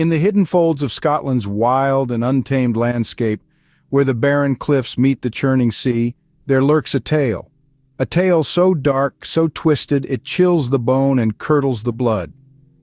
In the hidden folds of Scotland's wild and untamed landscape, where the barren cliffs meet the churning sea, there lurks a tale. A tale so dark, so twisted, it chills the bone and curdles the blood.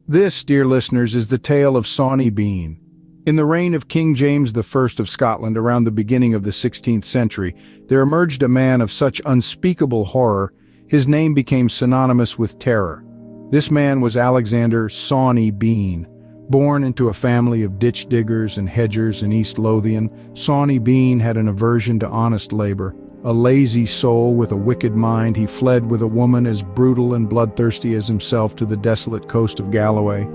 This, dear listeners, is the tale of Sawney Bean. In the reign of King James I of Scotland, around the beginning of the 16th century, there emerged a man of such unspeakable horror, his name became synonymous with terror. This man was Alexander Sawney Bean. Born into a family of ditch diggers and hedgers in East Lothian, Sawney Bean had an aversion to honest labor. A lazy soul with a wicked mind, he fled with a woman as brutal and bloodthirsty as himself to the desolate coast of Galloway.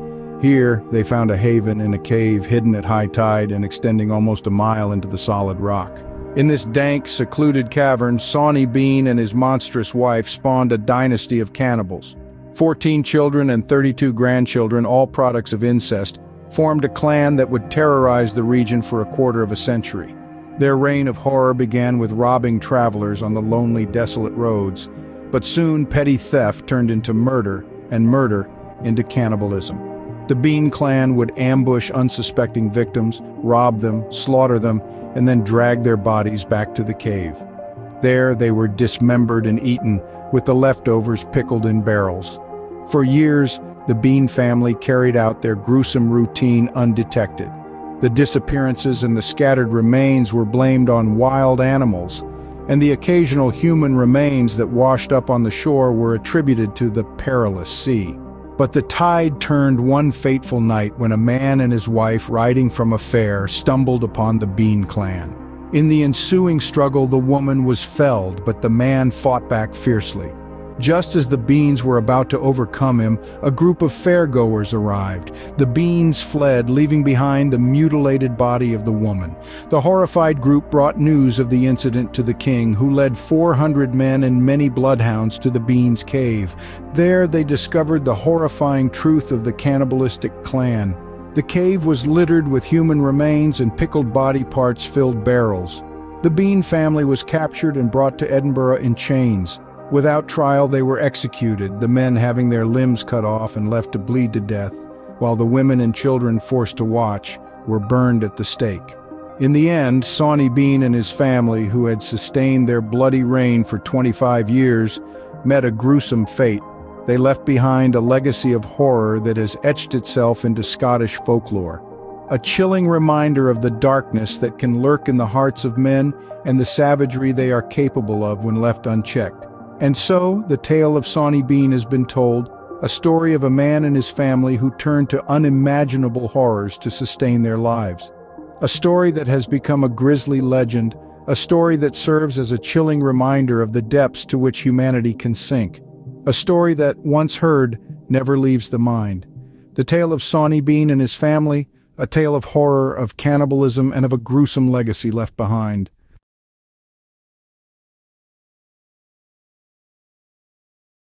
Here, they found a haven in a cave hidden at high tide and extending almost a mile into the solid rock. In this dank, secluded cavern, Sawney Bean and his monstrous wife spawned a dynasty of cannibals. 14 children and 32 grandchildren, all products of incest, formed a clan that would terrorize the region for a quarter of a century. Their reign of horror began with robbing travelers on the lonely, desolate roads, but soon petty theft turned into murder, and murder into cannibalism. The Bean clan would ambush unsuspecting victims, rob them, slaughter them, and then drag their bodies back to the cave. There they were dismembered and eaten, with the leftovers pickled in barrels. For years, the Bean family carried out their gruesome routine undetected. The disappearances and the scattered remains were blamed on wild animals, and the occasional human remains that washed up on the shore were attributed to the perilous sea. But the tide turned one fateful night when a man and his wife, riding from a fair, stumbled upon the Bean clan. In the ensuing struggle, the woman was felled, but the man fought back fiercely. Just as the Beans were about to overcome him, a group of fairgoers arrived. The Beans fled, leaving behind the mutilated body of the woman. The horrified group brought news of the incident to the king, who led 400 men and many bloodhounds to the Beans' cave. There they discovered the horrifying truth of the cannibalistic clan. The cave was littered with human remains and pickled body parts filled barrels. The Bean family was captured and brought to Edinburgh in chains. Without trial, they were executed, the men having their limbs cut off and left to bleed to death, while the women and children, forced to watch, were burned at the stake. In the end, Sawney Bean and his family, who had sustained their bloody reign for 25 years, met a gruesome fate. They left behind a legacy of horror that has etched itself into Scottish folklore. A chilling reminder of the darkness that can lurk in the hearts of men and the savagery they are capable of when left unchecked. And so, the tale of Sawney Bean has been told, a story of a man and his family who turned to unimaginable horrors to sustain their lives. A story that has become a grisly legend, a story that serves as a chilling reminder of the depths to which humanity can sink. A story that, once heard, never leaves the mind. The tale of Sawney Bean and his family, a tale of horror, of cannibalism, and of a gruesome legacy left behind.